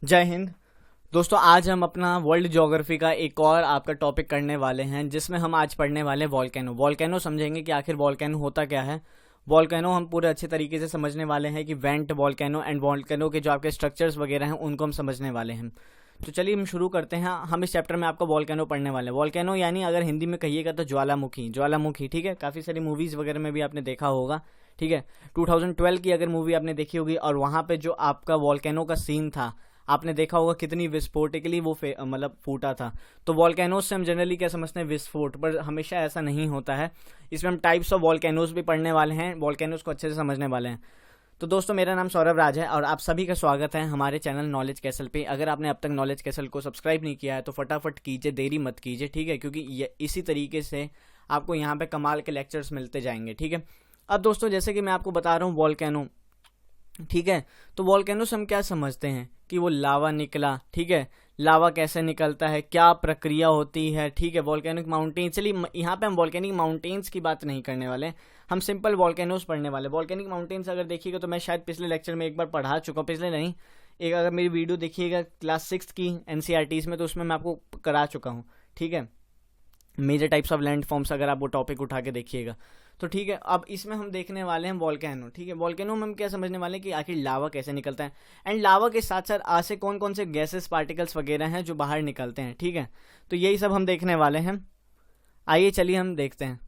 जय हिंद। दोस्तों, आज हम अपना वर्ल्ड ज्योग्राफी का एक और आपका टॉपिक करने वाले हैं, जिसमें हम आज पढ़ने वाले हैं वॉल्केनो समझेंगे कि आखिर वॉल्केनो होता क्या है। वॉल्केनो हम पूरे अच्छे तरीके से समझने वाले हैं कि वेंट वॉल्केनो एंड वॉल्केनो के जो आपके स्ट्रक्चर्स वगैरह हैं उनको हम समझने वाले हैं। तो चलिए हम शुरू करते हैं। हम इस चैप्टर में आपको वॉल्केनो पढ़ने वाले हैं। वॉल्केनो यानी अगर हिंदी में कहिएगा तो ज्वालामुखी, ठीक है। काफ़ी सारी मूवीज़ वगैरह में भी आपने देखा होगा, ठीक है। 2012 की अगर मूवी आपने देखी होगी और वहाँ पे जो आपका वॉल्केनो का सीन था आपने देखा होगा कितनी विस्फोटिकली वो मतलब फूटा था। तो वॉल्केनोज से हम जनरली क्या समझते हैं, विस्फोट, पर हमेशा ऐसा नहीं होता है। इसमें हम टाइप्स ऑफ वॉल्केनोज भी पढ़ने वाले हैं, वॉल्केनोज को अच्छे से समझने वाले हैं। तो दोस्तों, मेरा नाम सौरभ राज है और आप सभी का स्वागत है हमारे चैनल नॉलेज कैसल पे। अगर आपने अब तक नॉलेज कैसल को सब्सक्राइब नहीं किया है तो फटाफट कीजिए, देरी मत कीजिए, ठीक है, क्योंकि इसी तरीके से आपको यहाँ पे कमाल के लेक्चर्स मिलते जाएंगे, ठीक है। अब दोस्तों, जैसे कि मैं आपको बता रहा हूँ वॉल्केनो, ठीक है। तो वॉल्केनो से हम क्या समझते हैं कि वो लावा निकला, ठीक है। लावा कैसे निकलता है, क्या प्रक्रिया होती है, ठीक है। वॉल्केनिक माउंटेन, चलिए यहाँ पे हम वॉल्केनिक माउंटेन्स की बात नहीं करने वाले, हम सिंपल वॉल्केनोज पढ़ने वाले। वॉल्केनिक माउंटेन्स अगर देखिएगा तो मैं शायद पिछले लेक्चर में एक बार पढ़ा चुका हूँ, पिछले नहीं, एक अगर मेरी वीडियो देखिएगा क्लास 6 की एनसीईआरटीज़ में तो उसमें मैं आपको करा चुका हूँ, ठीक है। Major types of landforms अगर आप वो टॉपिक उठा के देखिएगा तो ठीक है। अब इसमें हम देखने वाले हैं वॉल्केनो, ठीक है। वॉल्केनो में हम क्या समझने वाले हैं कि आखिर लावा कैसे निकलता है एंड लावा के साथ साथ आज से कौन कौन से गैसेस पार्टिकल्स वगैरह हैं जो बाहर निकलते हैं, ठीक है। तो यही सब हम देखने वाले हैं। आइए चलिए हम देखते हैं।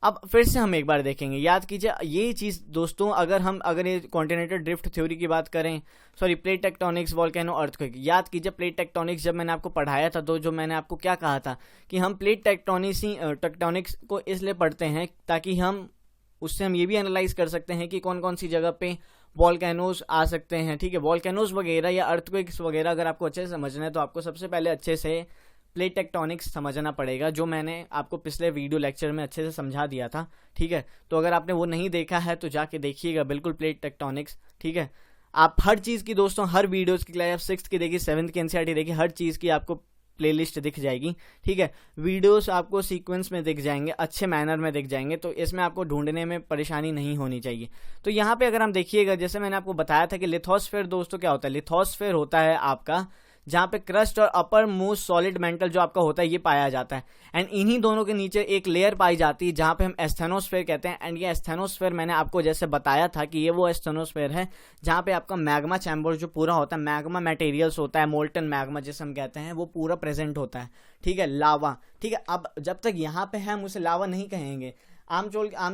अब फिर से हम एक बार देखेंगे, याद कीजिए ये चीज़ दोस्तों, अगर ये कॉन्टिनेंटल ड्रिफ्ट थ्योरी की बात करें, sorry plate tectonics, volcano, earthquake, याद कीजिए प्लेट टेक्टोनिक्स जब मैंने आपको पढ़ाया था तो जो मैंने आपको क्या कहा था कि हम प्लेट टेक्टोनिक्स को इसलिए पढ़ते हैं ताकि हम उससे हम ये भी एनालाइज कर सकते हैं कि कौन कौन सी जगह पे वॉल्केनोज आ सकते हैं, ठीक है। वॉल्केनोज वगैरह या अर्थक्वेक्स वगैरह अगर आपको अच्छे से समझना है तो आपको सबसे पहले अच्छे से प्लेट टेक्टोनिक्स समझना पड़ेगा, जो मैंने आपको पिछले वीडियो लेक्चर में अच्छे से समझा दिया था, ठीक है। तो अगर आपने वो नहीं देखा है तो जाके देखिएगा बिल्कुल प्लेट टेक्टोनिक्स, ठीक है। आप हर चीज़ की दोस्तों, हर वीडियोज़ की, चाहे आप 6th की देखिए, 7th की एनसीईआरटी देखिए, हर चीज़ की आपको प्लेलिस्ट दिख जाएगी, ठीक है। वीडियोस आपको सीक्वेंस में दिख जाएंगे, अच्छे मैनर में दिख जाएंगे, तो इसमें आपको ढूंढने में परेशानी नहीं होनी चाहिए। तो यहाँ पे अगर हम देखिएगा, जैसे मैंने आपको बताया था कि लिथोस्फेयर दोस्तों क्या होता है। लिथोस्फेयर होता है आपका जहाँ पे क्रस्ट और अपर मोस्ट सॉलिड मेंटल जो आपका होता है ये पाया जाता है एंड इन्हीं दोनों के नीचे एक लेयर पाई जाती है जहाँ पे हम एस्थेनोस्फेयर कहते हैं। एंड ये एस्थेनोस्फेयर मैंने आपको जैसे बताया था कि ये वो एस्थेनोस्फेयर है जहाँ पे आपका मैग्मा चैम्बर जो पूरा होता है, मैग्मा मटेरियल्स होता है, मोल्टन मैग्मा जिसे हम कहते हैं, वो पूरा प्रेजेंट होता है, ठीक है। लावा, ठीक है। अब जब तक यहाँ पे है हम उसे लावा नहीं कहेंगे। आम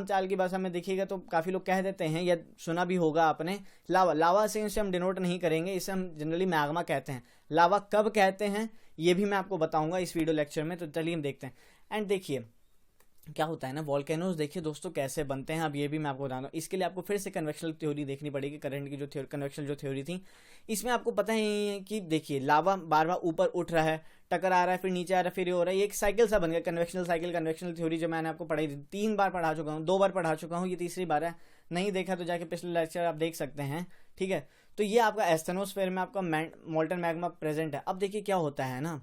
चाल की भाषा में देखिएगा तो काफ़ी लोग कह देते हैं, या सुना भी होगा आपने, लावा से इसे हम डिनोट नहीं करेंगे, इसे हम जनरली मैग्मा कहते हैं। लावा कब कहते हैं ये भी मैं आपको बताऊंगा इस वीडियो लेक्चर में। तो चलिए हम देखते हैं। एंड देखिए क्या होता है ना, वॉल्केनोज देखिए दोस्तों कैसे बनते हैं, अब ये भी मैं आपको बता दूं। इसके लिए आपको फिर से कन्वेक्शनल थ्योरी देखनी पड़ेगी, करंट की जो कन्वेक्शनल जो थ्योरी थी, इसमें आपको पता ही है कि देखिए लावा बार बार ऊपर उठ रहा है, टकर आ रहा है, फिर नीचे आ रहा है, फिर ये हो रहा है, ये एक साइकिल सा बन गया, कन्वेक्शनल साइकिल। कन्वेक्शनल थ्योरी जो मैंने आपको पढ़ाई थी, 3 बार पढ़ा चुका हूँ, 2 बार पढ़ा चुका हूँ, ये तीसरी बार है। नहीं देखा तो जाके पिछले लेक्चर आप देख सकते हैं, ठीक है। तो ये आपका एस्थेनोस्फेयर में आपका मोल्टन मैग्मा प्रेजेंट है। अब देखिए क्या होता है ना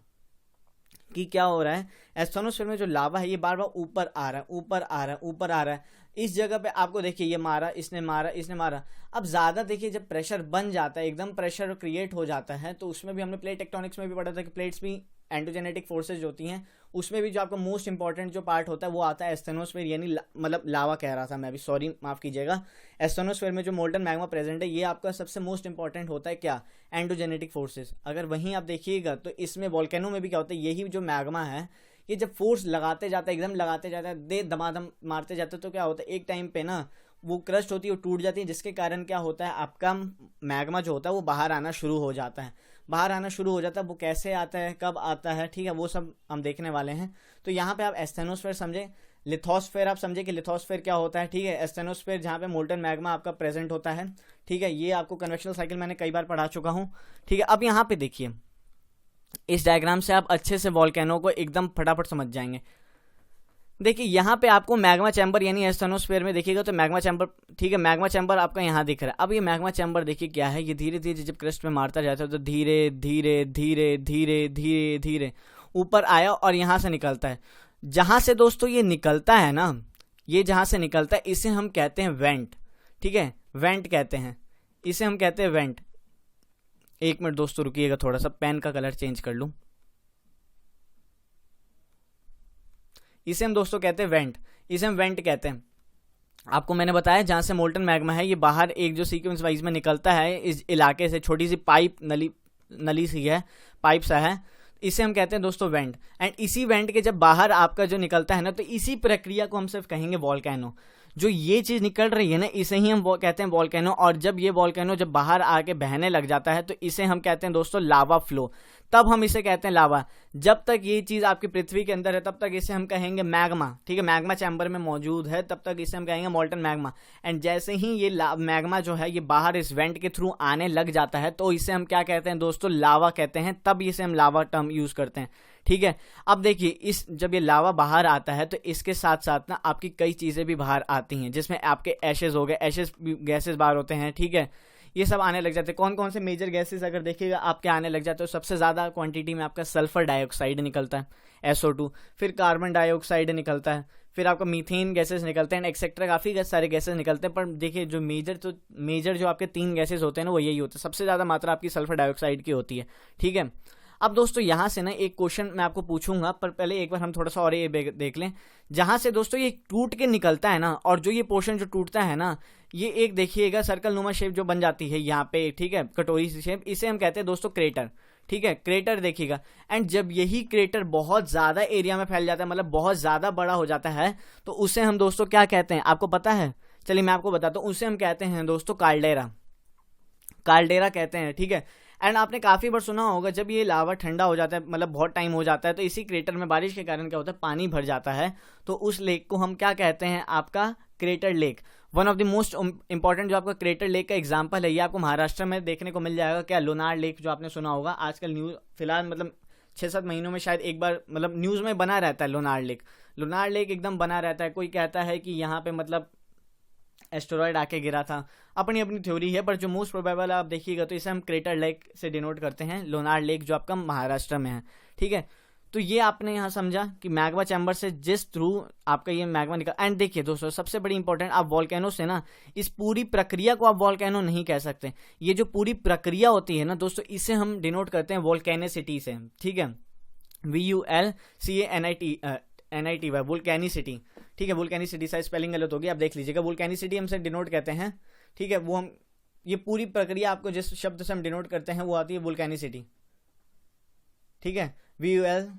कि क्या हो रहा है, एस्थेनोस्फेयर में जो लावा है ये बार बार ऊपर आ रहा है, ऊपर आ रहा है, ऊपर आ रहा है। इस जगह पे आपको देखिए ये मारा, इसने मारा, इसने मारा। अब ज़्यादा देखिए जब प्रेशर बन जाता है, एकदम प्रेशर क्रिएट हो जाता है, तो उसमें भी हमने प्लेट टेक्टोनिक्स में भी पढ़ा था कि प्लेट्स भी एंडोजेनेटिक फोर्सेज होती हैं। उसमें भी जो आपका मोस्ट इंपॉर्टेंट जो पार्ट होता है वो आता है एस्थेनोस्फेयर, यानी मतलब लावा कह रहा था मैं अभी, सॉरी माफ़ कीजिएगा। एस्थेनोस्फेयर में जो मोल्टन मैग्मा प्रेजेंट है ये आपका सबसे मोस्ट इंपॉर्टेंट होता है, क्या, एंडोजेनेटिक फोर्सेज। अगर वहीं आप देखिएगा तो इसमें वॉल्केनो में भी क्या होता है, यही जो मैग्मा है ये जब फोर्स लगाते जाता है, एकदम लगाते जाता है, दे दमादम मारते जाते हैं, तो क्या होता है एक टाइम पे ना वो क्रस्ट होती है, वो टूट जाती है, जिसके कारण क्या होता है आपका मैग्मा जो होता है वो बाहर आना शुरू हो जाता है। बाहर आना शुरू हो जाता है, वो कैसे आता है, कब आता है, ठीक है, वो सब हम देखने वाले हैं। तो यहाँ पे आप एस्थेनोस्फेयर समझे, लिथोस्फेयर आप समझे कि लिथोस्फेयर क्या होता है, ठीक है। एस्थेनोस्फेयर जहाँ पे मोल्टन मैग्मा आपका प्रेजेंट होता है, ठीक है। ये आपको कन्वेक्शनल साइकिल मैंने कई बार पढ़ा चुका हूँ, ठीक है। अब यहाँ पे देखिए इस डायग्राम से आप अच्छे से वॉल्केनो को एकदम फटाफट समझ जाएंगे। देखिए यहाँ पे आपको मैग्मा चैम्बर यानी एस्थेनोस्फेयर में देखिएगा तो मैग्मा चैम्बर, ठीक है, मैग्मा चैम्बर आपका यहाँ दिख रहा है। अब ये मैग्मा चैम्बर देखिए क्या है, ये धीरे धीरे जब क्रस्ट में मारता जाता है तो धीरे धीरे धीरे धीरे धीरे धीरे ऊपर आया और यहाँ से निकलता है। जहाँ से दोस्तों ये निकलता है ना, ये जहाँ से निकलता है इसे हम कहते हैं वेंट, ठीक है, वेंट कहते हैं, इसे हम कहते हैं वेंट। एक मिनट दोस्तों रुकिएगा, थोड़ा सा पेन का कलर चेंज कर लूं। इसे हम दोस्तों कहते हैं वेंट, इसे हम वेंट कहते हैं। आपको मैंने बताया जहां से मोल्टन मैग्मा है ये बाहर एक जो सीक्वेंस वाइज में निकलता है इस इलाके से, छोटी सी पाइप नली सी है, पाइप सा है, इसे हम कहते हैं दोस्तों वेंट। एंड इसी वेंट के जब बाहर आपका जो निकलता है ना, तो इसी प्रक्रिया को हम सिर्फ कहेंगे वॉल्केनो। जो ये चीज निकल रही है ना, इसे ही हम कहते हैं वॉल्केनो। और जब ये वॉल्केनो जब बाहर आके बहने लग जाता है तो इसे हम कहते हैं दोस्तों लावा फ्लो, तब हम इसे कहते हैं लावा। जब तक ये चीज आपकी पृथ्वी के अंदर है तब तक इसे हम कहेंगे मैग्मा, ठीक है, मैग्मा चैम्बर में मौजूद है तब तक इसे हम कहेंगे मोल्टन मैग्मा। एंड जैसे ही ये मैग्मा जो है ये बाहर इस वेंट के थ्रू आने लग जाता है तो इसे हम क्या कहते हैं दोस्तों, लावा कहते हैं, तब इसे हम लावा टर्म यूज करते हैं, ठीक है। अब देखिए इस जब ये लावा बाहर आता है तो इसके साथ साथ ना आपकी कई चीजें भी बाहर आती हैं, जिसमें आपके एशेज हो गए, एशेज गैसेस बाहर होते हैं, ठीक है, ये सब आने लग जाते हैं। कौन कौन से मेजर गैसेस अगर देखिएगा आपके आने लग जाते हैं, तो सबसे ज्यादा क्वांटिटी में आपका सल्फर डाइऑक्साइड निकलता है SO2, फिर कार्बन डाइऑक्साइड निकलता है, फिर आपका मीथेन गैसेस निकलते हैं, एक्सेट्रा काफी सारे गैसेस निकलते हैं। पर देखिए जो मेजर जो आपके 3 गैसेस होते हैं ना वो यही होते हैं, सबसे ज्यादा मात्रा आपकी सल्फर डाइऑक्साइड की होती है, ठीक है। अब दोस्तों यहां से ना एक क्वेश्चन मैं आपको पूछूंगा, पर पहले एक बार हम थोड़ा सा और ये देख लें। जहां से दोस्तों ये टूट के निकलता है ना, और जो ये पोर्शन जो टूटता है ना, ये एक देखिएगा सर्कल नुमा शेप जो बन जाती है यहाँ पे, ठीक है, कटोरी सी शेप, इसे हम कहते हैं दोस्तों क्रेटर, ठीक है, क्रेटर देखिएगा। एंड जब यही क्रेटर बहुत ज्यादा एरिया में फैल जाता है, मतलब बहुत ज्यादा बड़ा हो जाता है, तो उसे हम दोस्तों क्या कहते हैं, आपको पता है? चलिए मैं आपको बताता हूँ, उसे हम कहते हैं दोस्तों काल्डेरा, काल्डेरा कहते हैं, ठीक है। एंड आपने काफी बार सुना होगा जब ये लावा ठंडा हो जाता है, मतलब बहुत टाइम हो जाता है, तो इसी क्रेटर में बारिश के कारण क्या होता है, पानी भर जाता है, तो उस लेक को हम क्या कहते हैं, आपका crater lake. One of the most important जो आपका क्रेटर लेक का एग्जांपल है, ये आपको महाराष्ट्र में देखने को मिल जाएगा, क्या, लोनार लेक, जो आपने सुना होगा आजकल न्यूज फिलहाल मतलब 6-7 महीनों में शायद एक बार मतलब न्यूज में बना रहता है लोनार लेक। लोनार लेक एकदम बना रहता है, कोई कहता है कि यहाँ पे मतलब एस्टेरॉयड आके गिरा था, अपनी अपनी थ्योरी है, पर जो मोस्ट प्रोबेबल आप देखिएगा तो इसे हम क्रेटर लेक से डिनोट करते हैं, लोनार लेक जो आपका महाराष्ट्र में है, ठीक है। तो ये आपने यहाँ समझा कि मैग्मा चैम्बर से जिस थ्रू आपका ये मैग्मा निकल। एंड देखिए दोस्तों सबसे बड़ी इंपॉर्टेंट, आप वॉल्केनो से ना इस पूरी प्रक्रिया को आप वॉल्केनो नहीं कह सकते, ये जो पूरी प्रक्रिया होती है ना दोस्तों, इसे हम डिनोट करते हैं वोल्केनिसिटी से, ठीक है, VULCANITY वोल्केनिसिटी, ठीक है। वोल्केनिसिटी सा स्पेलिंग गलत होगी, आप देख लीजिएगा, वोल्केनिसिटी हमसे डिनोट कहते हैं, ठीक है। वो हम ये पूरी प्रक्रिया आपको जिस शब्द से हम डिनोट करते हैं वो आती है वोल्केनिसिटी, ठीक है, VULCANICITY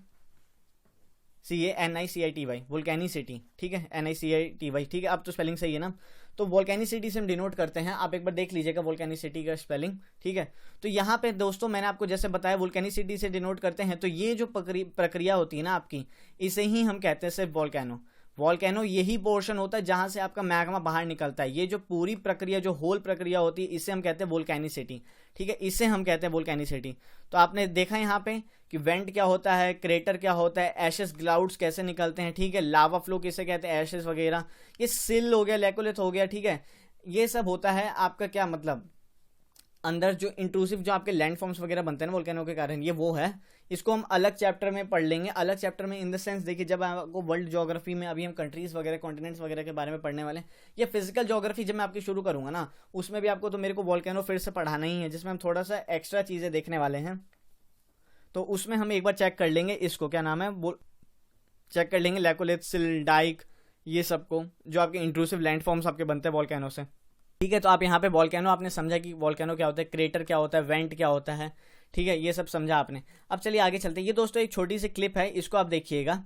वोल्केनिसिटी, ठीक है, NICITY, ठीक है। अब तो स्पेलिंग सही है ना। तो वोल्केनिसिटी से हम डिनोट करते हैं, आप एक बार देख लीजिएगा वोल्केनिसिटी का स्पेलिंग, ठीक है। तो यहाँ पे दोस्तों मैंने आपको जैसे बताया वोल्केनिसिटी से डिनोट करते हैं, तो ये जो प्रक्रिया होती है ना आपकी, इसे ही हम कहते हैं सिर्फ वॉल्केनो। वॉल्केनो यही पोर्शन होता है जहां से आपका मैग्मा बाहर निकलता है, ये जो पूरी प्रक्रिया जो होल प्रक्रिया होती है इसे हम कहते हैं वोल्केनिसिटी, ठीक है, इसे हम कहते हैं वोल्केनिसिटी। तो आपने देखा यहाँ पे कि वेंट क्या होता है, क्रेटर क्या होता है, एशेस क्लाउड्स कैसे निकलते हैं, ठीक है, लावा फ्लो किसे कहते हैं, एशेस वगैरह, ये सिल हो गया, लेकोलिथ हो गया, ठीक है, ये सब होता है आपका क्या मतलब अंदर जो इंट्रूसिव जो आपके लैंड फॉर्म्स वगैरह बनते हैं ना वोल्केनो के कारण, ये वो है। इसको हम अलग चैप्टर में पढ़ लेंगे, अलग चैप्टर में इन द सेंस देखिए जब आपको वर्ल्ड ज्योग्राफी में अभी हम कंट्रीज वगैरह कॉन्टिनेंट्स वगैरह के बारे में पढ़ने वाले हैं, या फिजिकल ज्योग्राफी जब मैं आपकी शुरू करूंगा ना, उसमें भी आपको तो मेरे को वोल्केनो फिर से पढ़ाना ही है, जिसमें हम थोड़ा सा एक्स्ट्रा चीजें देखने वाले हैं। तो उसमें हम एक बार चेक कर लेंगे इसको, क्या नाम है, चेक कर लेंगे लेकोलिथ, सिल, डाइक, ये सबको जो आपके इंट्रूसिव लैंड फॉर्म्स आपके बनते हैं वोल्केनो से, ठीक है। तो आप यहाँ पे वोल्केनो आपने समझा कि वोल्केनो क्या होता है, क्रेटर क्या होता है, वेंट क्या होता है, ठीक है, ये सब समझा आपने। अब चलिए आगे चलते हैं। ये दोस्तों एक छोटी सी क्लिप है, इसको आप देखिएगा,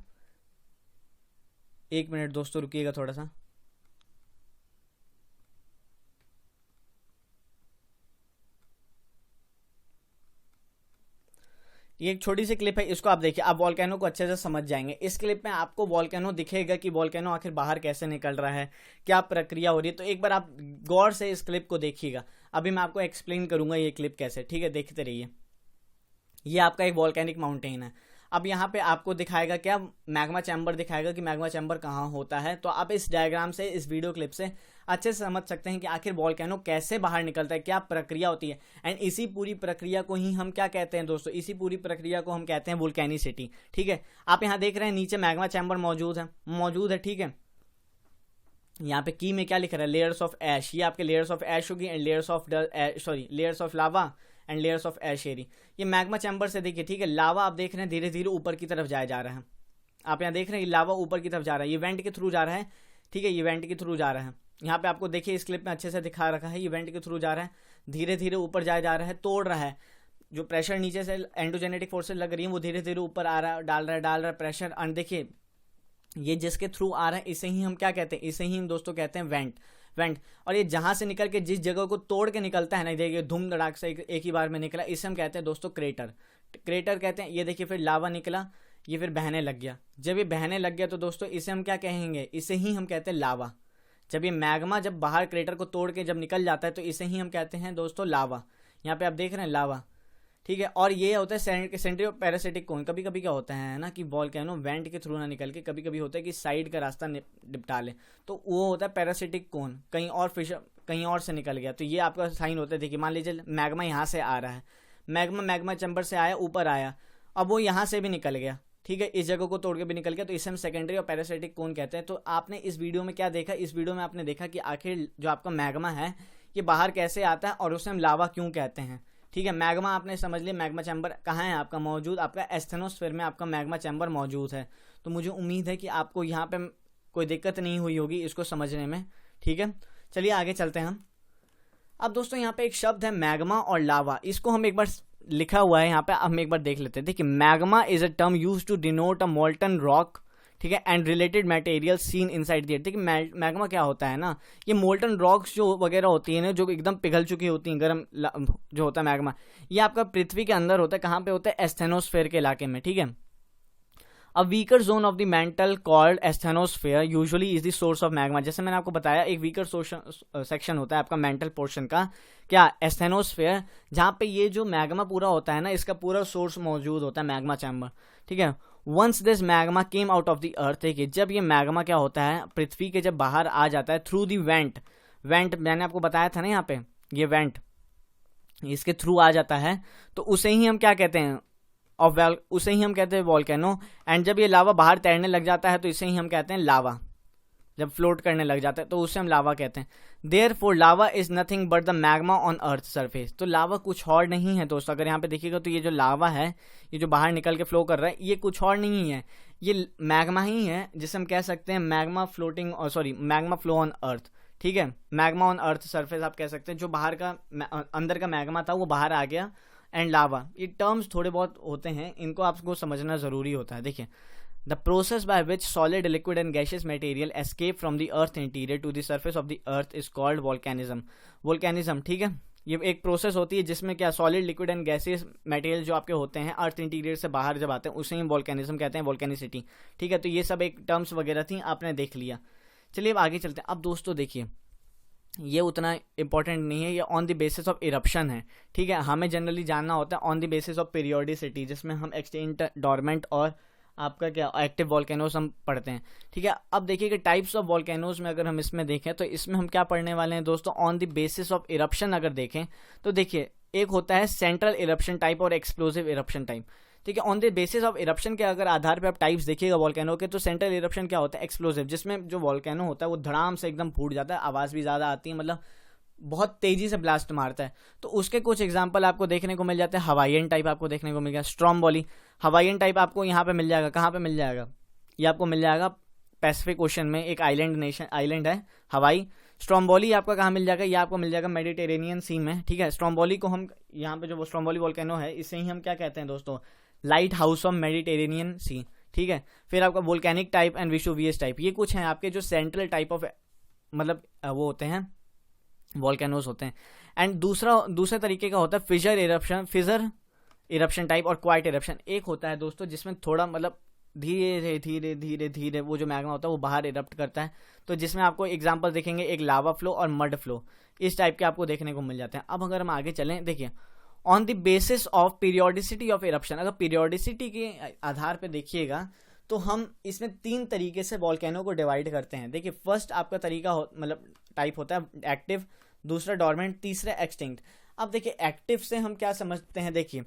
एक मिनट दोस्तों रुकिएगा थोड़ा सा। ये एक छोटी सी क्लिप है, इसको आप देखिए, आप वॉल्केनो को अच्छे से समझ जाएंगे। इस क्लिप में आपको वॉल्केनो दिखेगा कि वॉल्केनो आखिर बाहर कैसे निकल रहा है, क्या प्रक्रिया हो रही है। तो एक बार आप गौर से इस क्लिप को देखिएगा, अभी मैं आपको एक्सप्लेन करूंगा ये क्लिप कैसे, ठीक है, देखते रहिए। ये आपका एक वॉल्केनिक माउंटेन है। अब यहाँ पे आपको दिखाएगा क्या, मैग्मा चैम्बर दिखाएगा कि मैग्मा चैम्बर कहाँ होता है। तो आप इस डायग्राम से, इस वीडियो क्लिप से अच्छे से समझ सकते हैं कि आखिर वॉल्केनो कैसे बाहर निकलता है, क्या प्रक्रिया होती है। एंड इसी पूरी प्रक्रिया को ही हम क्या कहते हैं दोस्तों, इसी पूरी प्रक्रिया को हम कहते हैं वोल्केनिसिटी, ठीक है। आप यहाँ देख रहे हैं नीचे मैग्मा चैम्बर मौजूद है, ठीक है। यहाँ पे की में क्या लिख रहा है, लेयर्स ऑफ ऐश, ये आपके लेयर्स ऑफ ऐश होगी, and layers of lava and layers of ash एरी। ये मैग्मा चैम्बर से देखिए, ठीक है, लावा आप देख रहे हैं धीरे धीरे ऊपर की तरफ जाया जा रहा है। आप यहाँ देख रहे हैं लावा ऊपर की तरफ जा रहा है, ये वेंट के थ्रू जा रहा है, ठीक है, ये वेंट के थ्रू जा रहा है। यहाँ पे आपको देखिए इस क्लिप में अच्छे से दिखा रखा है, ये वेंट के थ्रू जा रहा है, धीरे धीरे ऊपर जाया जा रहा है, तोड़ रहा है। जो प्रेशर नीचे से एंडोजेनेटिक फोर्सेस लग रही है वो धीरे धीरे ऊपर आ रहा है, डाल रहा है प्रेशर। एंड देखिए ये जिसके थ्रू आ रहा है इसे ही हम क्या कहते हैं, इसे ही हम दोस्तों कहते हैं वेंट। और ये जहां से निकल के जिस जगह को तोड़ के निकलता है ना, देखिए धूम धड़ाक से एक ही बार में निकला, इसे हम कहते हैं दोस्तों क्रेटर कहते हैं। ये देखिए फिर लावा निकला, ये फिर बहने लग गया। जब ये बहने लग गया तो दोस्तों इसे हम क्या कहेंगे, इसे ही हम कहते हैं लावा। जब ये मैग्मा जब बाहर क्रेटर को तोड़ के जब निकल जाता है तो इसे ही हम कहते हैं दोस्तों लावा। यहाँ पे आप देख रहे हैं लावा, ठीक है। और ये होता है सेंट्रियो पैरासिटिक कोन। कभी कभी क्या होता है ना कि वोल्केनो वेंट के थ्रू ना निकल के कभी कभी होता है कि साइड का रास्ता निपटा ले, तो वो होता है पैरासिटिक कोन, कहीं और से निकल गया, तो ये आपका साइन होता है। देखिए मान लीजिए मैग्मा यहाँ से आ रहा है, मैग्मा चैम्बर से आया, ऊपर आया, अब वो यहाँ से भी निकल गया, ठीक है, इस जगह को तोड़ के भी निकल गया, तो इसे हम सेकेंडरी और पैरासिटिक कोन कहते हैं। तो आपने इस वीडियो में क्या देखा, इस वीडियो में आपने देखा कि आखिर जो आपका मैग्मा है ये बाहर कैसे आता है और उसे हम लावा क्यों कहते हैं, ठीक है। मैग्मा आपने समझ लिया, मैग्मा चैम्बर कहाँ है आपका मौजूद, आपका एस्थेनोस्फीयर में आपका मैग्मा चैम्बर मौजूद है। तो मुझे उम्मीद है कि आपको यहाँ पे कोई दिक्कत नहीं हुई होगी इसको समझने में, ठीक है। चलिए आगे चलते हैं हम। अब दोस्तों यहाँ पे एक शब्द है मैग्मा और लावा, इसको हम एक बार लिखा हुआ है यहाँ पे, हम एक बार देख लेते हैं। देखिए magma is a term use to denote a molten rock, ठीक है, and related material seen inside the earth. देखिए मैग्मा क्या होता है ना, ये मोल्टन रॉक्स जो वगैरह होती है ना, जो एकदम पिघल चुकी होती हैं, गर्म जो होता है मैग्मा, ये आपका पृथ्वी के अंदर होता है। कहाँ पे होता है, एस्थेनोस्फेयर के इलाके में, ठीक है। A weaker zone of the mental called asthenosphere usually is the source of magma. जैसे मैंने आपको बताया एक वीकर सेक्शन होता है आपका मेंटल पोर्शन का, क्या, एस्थेनोस्फेयर, जहाँ पे ये जो मैग्मा पूरा होता है ना, इसका पूरा सोर्स मौजूद होता है मैग्मा चैम्बर, ठीक है। Once this magma came out of the earth, देखिए जब ये मैग्मा क्या होता है पृथ्वी के जब बाहर आ जाता है थ्रू दी वेंट मैंने आपको बताया था ना यहाँ पे, ये वेंट इसके थ्रू आ जाता है, तो उसे ही हम क्या कहते हैं, उसे ही हम कहते हैं वोल्केनो। एंड जब ये लावा बाहर तैरने लग जाता है तो इसे ही हम कहते हैं लावा, जब फ्लोट करने लग जाता है तो उसे हम लावा कहते हैं। Therefore lava is nothing but the magma on earth surface. तो लावा कुछ और नहीं है दोस्तों, अगर यहाँ पे देखिएगा तो ये जो लावा है, ये जो बाहर निकल के फ्लो कर रहा है, ये कुछ और नहीं है, ये मैग्मा ही है, जिसे हम कह सकते हैं मैग्मा फ्लो ऑन अर्थ, ठीक है। मैग्मा ऑन अर्थ सरफेस आप कह सकते हैं, जो बाहर का अंदर का मैग्मा था वो बाहर आ गया। एंड लावा, ये टर्म्स थोड़े बहुत होते हैं, इनको आपको समझना जरूरी होता है। देखिए the process by which solid liquid and gaseous material escape from the earth interior to the surface of the earth is called volcanism, ठीक है। ये एक प्रोसेस होती है जिसमें क्या solid liquid and gaseous material जो आपके होते हैं अर्थ इंटीरियर से बाहर जब आते हैं उसे ही वोल्केनिज्म कहते हैं, वोल्केनिसिटी, ठीक है। तो ये सब एक टर्म्स वगैरह थी, आपने देख लिया। चलिए अब आगे चलते हैं। अब दोस्तों देखिए ये उतना इंपॉर्टेंट नहीं है, ये on the basis of eruption है, ठीक है। हमें जनरली जानना होता है on the basis of periodicity, जिसमें हम एक्सटिंक्ट, डोरमेंट और आपका क्या एक्टिव वोल्केनोस हम पढ़ते हैं, ठीक है। अब देखिए कि टाइप्स ऑफ वोल्केनोस में अगर हम इसमें देखें तो इसमें हम क्या पढ़ने वाले हैं दोस्तों, on the basis of eruption अगर देखें तो देखिए एक होता है सेंट्रल इरप्शन टाइप और एक्सप्लोसिव इरप्शन टाइप, ठीक है। On the basis of eruption के अगर आधार पे आप टाइप्स देखिएगा वोल्केनो के, तो सेंट्रल इरप्शन क्या होता है, एक्सप्लोसिव, जिसमें जो वोल्केनो होता है वो धड़ाम से एकदम फूट जाता है, आवाज़ भी ज़्यादा आती है, मतलब बहुत तेजी से ब्लास्ट मारता है। तो उसके कुछ एग्जांपल आपको देखने को मिल जाते हैं। हवाईयन टाइप आपको देखने को मिल गया, स्ट्रोम्बोली हवाईयन टाइप आपको यहाँ पे मिल जाएगा, कहाँ पे मिल जाएगा, ये आपको मिल जाएगा पैसिफिक ओशन में, एक आइलैंड है हवाई। स्ट्रोम्बोली आपका कहाँ मिल जाएगा, ये आपको मिल जाएगा मेडिटेरेनियन सी में, ठीक है। स्ट्रोम्बोली को हम यहाँ पे जो स्ट्रोम्बोली वोल्केनो है इसे ही हम क्या कहते हैं दोस्तों, लाइट हाउस ऑफ मेडिटेरेनियन सी, ठीक है। फिर आपका volcanic type and Vesuvius type, ये कुछ हैं आपके जो सेंट्रल टाइप ऑफ मतलब वो होते हैं वोल्केनोस होते हैं। एंड दूसरे तरीके का होता है फिजर इरप्शन टाइप और क्वाइट इरप्शन। एक होता है दोस्तों जिसमें थोड़ा मतलब धीरे धीरे वो जो मैग्मा होता है वो बाहर इरप्ट करता है, तो जिसमें आपको एग्जांपल देखेंगे एक लावा फ्लो और मड फ्लो, इस टाइप के आपको देखने को मिल जाते हैं। अब अगर हम आगे चलें, देखिए on the basis of periodicity of eruption, अगर पीरियोडिसिटी के आधार पे देखिएगा तो हम इसमें 3 तरीके से वोल्केनो को डिवाइड करते हैं। देखिए फर्स्ट आपका तरीका मतलब टाइप होता है एक्टिव, दूसरा डोरमेंट, तीसरा एक्सटिंक्ट। अब देखिए एक्टिव से हम क्या समझते हैं, देखिए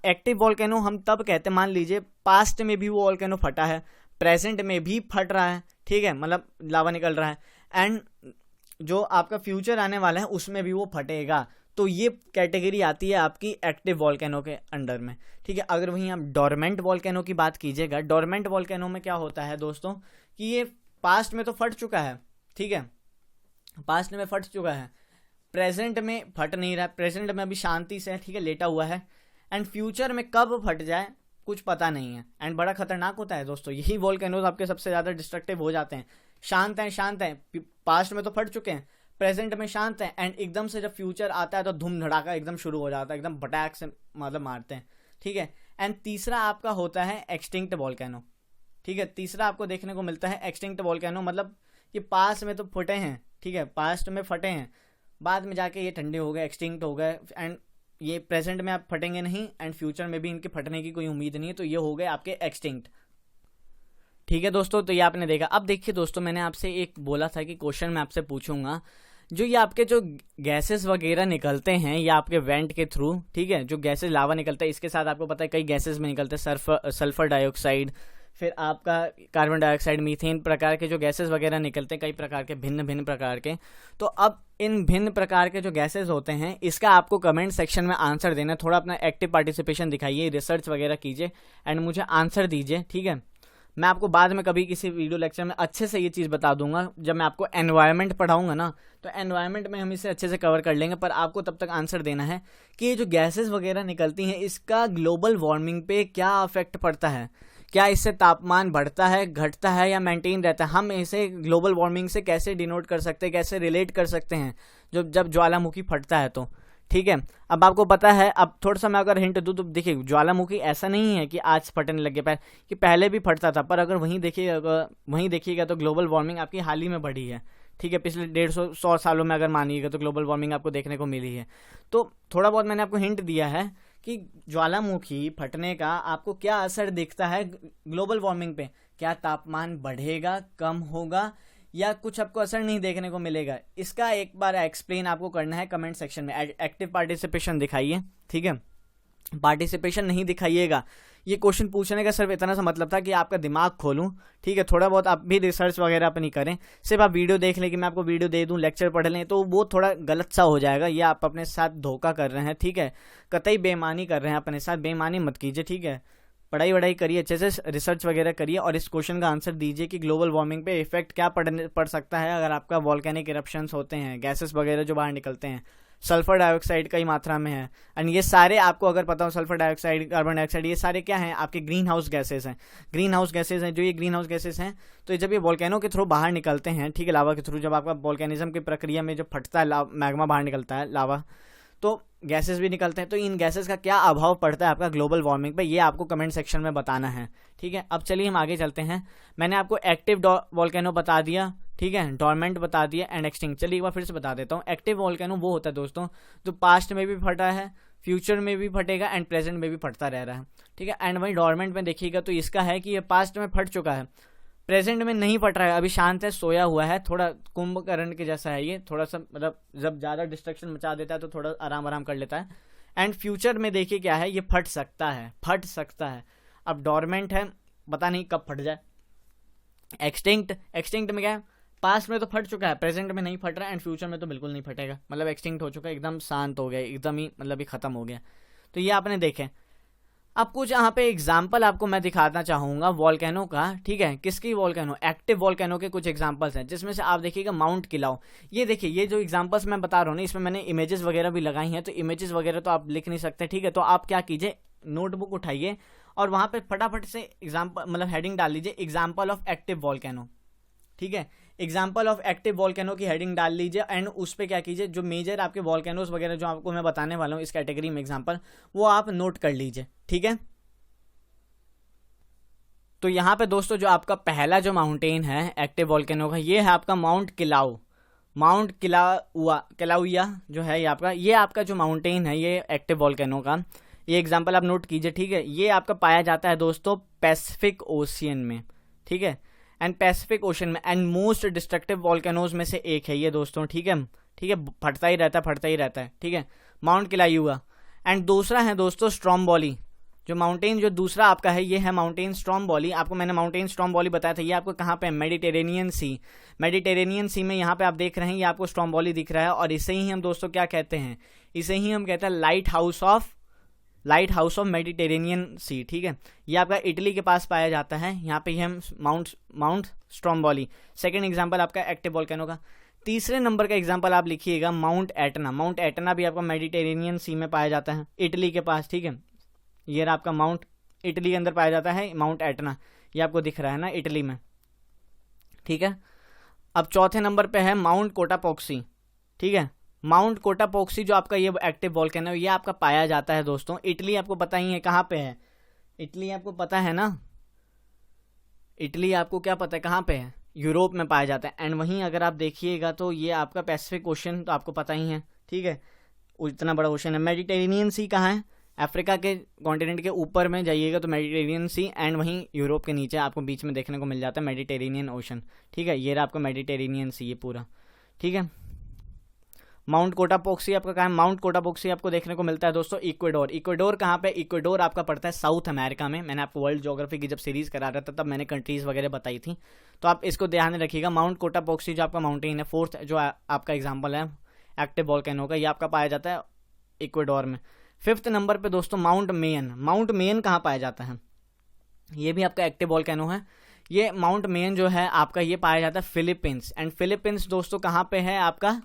एक्टिव वोल्केनो हम तब कहते हैं, मान लीजिए पास्ट में भी वो वोल्केनो फटा है, प्रेजेंट में भी फट रहा है, ठीक है, मतलब लावा निकल रहा है, एंड जो आपका फ्यूचर आने वाला है उसमें भी वो फटेगा, तो ये कैटेगरी आती है आपकी एक्टिव वॉल्केनो के अंडर में, ठीक है। अगर वहीं आप डोरमेंट वॉल्केनो की बात कीजिएगा, डोरमेंट वॉल्केनो में क्या होता है दोस्तों कि ये पास्ट में तो फट चुका है, ठीक है, पास्ट में फट चुका है, प्रेजेंट में फट नहीं रहा, प्रेजेंट में अभी शांति से है, ठीक है, लेटा हुआ है, एंड फ्यूचर में कब फट जाए कुछ पता नहीं है, एंड बड़ा खतरनाक होता है दोस्तों। यही वॉल्केनोज आपके सबसे ज़्यादा डिस्ट्रक्टिव हो जाते हैं। शांत हैं, पास्ट में तो फट चुके हैं, प्रेजेंट में शांत है, एंड एकदम से जब फ्यूचर आता है तो धूम धड़ाका एकदम शुरू हो जाता है, एकदम बटैक से मतलब मारते हैं, ठीक है। एंड तीसरा आपका होता है एक्सटिंक्ट वॉल्केनो, ठीक है। तीसरा आपको देखने को मिलता है एक्सटिंक्ट वॉल्केनो, मतलब ये पास में तो फटे हैं, ठीक है, पास्ट में फटे हैं, बाद में जाके ये ठंडे हो गए, एक्सटिंक्ट हो गए, एंड ये प्रेजेंट में आप फटेंगे नहीं, एंड फ्यूचर में भी इनके फटने की कोई उम्मीद नहीं है, तो ये हो गए आपके एक्सटिंक्ट, ठीक है दोस्तों। तो ये आपने देखा। अब देखिए दोस्तों, मैंने आपसे एक बोला था कि क्वेश्चन मैं आपसे पूछूंगा, जो ये आपके जो गैसेस वगैरह निकलते हैं या आपके वेंट के थ्रू, ठीक है, जो गैसेस लावा निकलता है, इसके साथ आपको पता है कई गैसेस में निकलते हैं, सल्फर डाइऑक्साइड, फिर आपका कार्बन डाइऑक्साइड, मीथेन प्रकार के जो गैसेस वगैरह निकलते हैं, कई प्रकार के भिन्न भिन्न प्रकार के। तो अब इन भिन्न प्रकार के जो गैसेस होते हैं, इसका आपको कमेंट सेक्शन में आंसर देना है। थोड़ा अपना एक्टिव पार्टिसिपेशन दिखाइए, रिसर्च वगैरह कीजिए एंड मुझे आंसर दीजिए, ठीक है। मैं आपको बाद में कभी किसी वीडियो लेक्चर में अच्छे से ये चीज़ बता दूंगा, जब मैं आपको एनवायरनमेंट पढ़ाऊंगा ना, तो एनवायरनमेंट में हम इसे अच्छे से कवर कर लेंगे। पर आपको तब तक आंसर देना है कि ये जो गैसेस वगैरह निकलती हैं, इसका ग्लोबल वार्मिंग पे क्या अफेक्ट पड़ता है, क्या इससे तापमान बढ़ता है, घटता है या मेंटेन रहता है, हम इसे ग्लोबल वार्मिंग से कैसे डिनोट कर सकते हैं, कैसे रिलेट कर सकते हैं जब ज्वालामुखी फटता है तो, ठीक है। अब आपको पता है, अब थोड़ा सा मैं अगर हिंट दूं तो देखिए, ज्वालामुखी ऐसा नहीं है कि आज फटने लग गया, कि पहले भी फटता था, पर अगर वहीं देखिएगा तो ग्लोबल वार्मिंग आपकी हाल ही में बढ़ी है, ठीक है। पिछले 150 सालों में अगर मानिएगा तो ग्लोबल वार्मिंग आपको देखने को मिली है। तो थोड़ा बहुत मैंने आपको हिंट दिया है कि ज्वालामुखी फटने का आपको क्या असर दिखता है ग्लोबल वार्मिंग पे, क्या तापमान बढ़ेगा, कम होगा, या कुछ आपको असर नहीं देखने को मिलेगा। इसका एक बार एक्सप्लेन आपको करना है कमेंट सेक्शन में। एक्टिव पार्टिसिपेशन दिखाइए, ठीक है, पार्टिसिपेशन नहीं दिखाइएगा। ये क्वेश्चन पूछने का सिर्फ इतना सा मतलब था कि आपका दिमाग खोलूं, ठीक है। थोड़ा बहुत आप भी रिसर्च वगैरह अपनी करें, सिर्फ आप वीडियो देख लें कि मैं आपको वीडियो दे दूं, लेक्चर पढ़ लें, तो वो थोड़ा गलत सा हो जाएगा। ये आप अपने साथ धोखा कर रहे हैं, ठीक है, कतई बेईमानी कर रहे हैं अपने साथ, बेईमानी मत कीजिए, ठीक है। पढ़ाई करिए, अच्छे से रिसर्च वगैरह करिए और इस क्वेश्चन का आंसर दीजिए कि ग्लोबल वार्मिंग पे इफेक्ट क्या पड़ सकता है अगर आपका वॉल्केनिक इरप्शंस होते हैं, गैसेस वगैरह जो बाहर निकलते हैं, सल्फर डाइऑक्साइड कई मात्रा में है, एंड ये सारे आपको अगर पता हो, सल्फर डाइऑक्साइड, कार्बन डाइऑक्साइड, ये सारे क्या हैं, आपके ग्रीन हाउस गैसेस हैं। ग्रीन हाउस गैसेस हैं, जो ये ग्रीन हाउस गैसेस हैं, तो जब ये वॉल्केनो के थ्रू बाहर निकलते हैं, ठीक है, लावा के थ्रू, जब आपका वॉल्केनिज्म की प्रक्रिया में जब फटता है, मैग्मा बाहर निकलता है, लावा, तो गैसेस भी निकलते हैं। तो इन गैसेस का क्या अभाव पड़ता है आपका ग्लोबल वार्मिंग पे, ये आपको कमेंट सेक्शन में बताना है, ठीक है। अब चलिए हम आगे चलते हैं। मैंने आपको एक्टिव वॉल्केनो बता दिया, ठीक है, डोरमेंट बता दिया, एंड एक्सटिंक्ट। चलिए एक बार फिर से बता देता हूँ। एक्टिव वॉल्केनो वो होता है दोस्तों जो पास्ट में भी फटा है, फ्यूचर में भी फटेगा, एंड प्रेजेंट में भी फटता रह रहा है, ठीक है। एंड वहीं डोरमेंट में देखिएगा तो इसका है कि ये पास्ट में फट चुका है, प्रेजेंट में नहीं फट रहा है, अभी शांत है, सोया हुआ है, थोड़ा कुंभकर्ण के जैसा है ये, थोड़ा सा मतलब जब ज़्यादा डिस्ट्रक्शन मचा देता है तो थोड़ा आराम कर लेता है। एंड फ्यूचर में देखिए क्या है, ये फट सकता है। अब डोरमेंट है, पता नहीं कब फट जाए। एक्सटिंक्ट में क्या है, पास्ट में तो फट चुका है, प्रेजेंट में नहीं फट रहा है, एंड फ्यूचर में तो बिल्कुल नहीं फटेगा, मतलब एक्सटिंक्ट हो चुका है, एकदम शांत हो गया, एकदम ही मतलब ये खत्म हो गया। तो ये आपने देखे। अब कुछ यहाँ पे एग्जाम्पल आपको मैं दिखाना चाहूंगा वॉल्केनो का, ठीक है, किसकी वॉल्केनो, एक्टिव वॉल्केनो के कुछ एग्जाम्पल्स हैं, जिसमें से आप देखिएगा माउंट किलाउ। ये देखिए, ये जो एग्जाम्पल्स मैं बता रहा हूँ ना, इसमें मैंने इमेजेस वगैरह भी लगाई हैं, तो इमेजेस वगैरह तो आप लिख नहीं सकते, ठीक है। तो आप क्या कीजिए, नोटबुक उठाइए और वहाँ पे फटाफट से एग्जाम्पल मतलब हेडिंग डाल लीजिए, एग्जाम्पल ऑफ एक्टिव वॉल्केनो, ठीक है। एग्जाम्पल ऑफ एक्टिव वॉल्केनो की हेडिंग डाल लीजिए, एंड उस पर क्या कीजिए, जो मेजर आपके वॉल्केनोस वगैरह जो आपको मैं बताने वाला हूँ इस कैटेगरी में एग्जाम्पल, वो आप नोट कर लीजिए, ठीक है। तो यहाँ पे दोस्तों जो आपका पहला जो माउंटेन है एक्टिव वॉल्केनो का, ये है आपका माउंट किलाउया जो है, ये आपका जो माउंटेन है, ये एक्टिव वॉल्केनो का, ये एग्जांपल आप नोट कीजिए, ठीक है। ये आपका पाया जाता है दोस्तों पैसिफिक ओशियन में, ठीक है, एंड पैसिफिक ओशन में, एंड मोस्ट डिस्ट्रक्टिव वॉल्केनोज में से एक है ये दोस्तों, ठीक है, फटता ही रहता है, ठीक है, माउंट किलाउया। एंड दूसरा है दोस्तों स्ट्रोम्बोली, जो माउंटेन जो दूसरा आपका है, ये है माउंटेन स्ट्रोम्बोली। आपको मैंने माउंटेन स्ट्रोम्बोली बताया था, ये आपको कहाँ पे, मेडिटेरेनियन सी में यहाँ पे आप देख रहे हैं, ये आपको स्ट्रोम्बोली दिख रहा है, और इसे ही हम दोस्तों क्या कहते हैं, इसे ही हम कहते हैं लाइट हाउस ऑफ मेडिटेरेनियन सी, ठीक है। ये आपका इटली के पास पाया जाता है, यहाँ पे हम माउंट स्ट्रोम्बोली। सेकंड एग्जांपल आपका एक्टिव वोल्केनो का। तीसरे नंबर का एग्जांपल आप लिखिएगा माउंट एटना। माउंट एटना भी आपका मेडिटेरेनियन सी में पाया जाता है, इटली के पास, ठीक है। ये आपका माउंट इटली के अंदर पाया जाता है माउंट एटना, ये आपको दिख रहा है ना इटली में, ठीक है। अब चौथे नंबर पे है माउंट कोटापोक्सी, ठीक है। माउंट कोटापोक्सी जो आपका ये एक्टिव वोल्केनो है, ये आपका पाया जाता है दोस्तों, इटली आपको पता ही है कहाँ पे है, इटली आपको पता है ना, इटली आपको क्या पता है कहाँ पे है, यूरोप में पाया जाता है। एंड वहीं अगर आप देखिएगा तो ये आपका पैसिफिक ओशन तो आपको पता ही है, ठीक है, इतना बड़ा ओशन है। मेडिटेरेनियन सी कहाँ है, अफ्रीका के कॉन्टिनेंट के ऊपर में जाइएगा तो मेडिटेरेनियन सी, एंड वहीं यूरोप के नीचे आपको बीच में देखने को मिल जाता है मेडिटेरेनियन ओशन, ठीक है। ये रहा आपका मेडिटेरेनियन सी ये पूरा, ठीक है। माउंट कोटापोक्सी आपका कहाँ है, माउंट कोटापोक्सी आपको देखने को मिलता है दोस्तों इक्वेडोर। इक्वेडोर कहाँ पे, इक्वेडोर आपका पड़ता है साउथ अमेरिका में। मैंने आपको वर्ल्ड ज्योग्राफी की जब सीरीज करा रहा था तब मैंने कंट्रीज वगैरह बताई थी, तो आप इसको ध्यान में रखिएगा। माउंट कोटापोक्सी जो आपका माउंटेन है, फोर्थ जो आपका एग्जाम्पल है एक्टिव वोल्केनो का, ये आपका पाया जाता है इक्वेडोर में। फिफ्थ नंबर पे दोस्तों माउंट मेयन। माउंट मेयन कहाँ पाया जाता है, ये भी आपका एक्टिव वोल्केनो है। ये माउंट मेयन जो है आपका ये पाया जाता है फिलीपींस। एंड फिलीपींस दोस्तों कहाँ पे है आपका,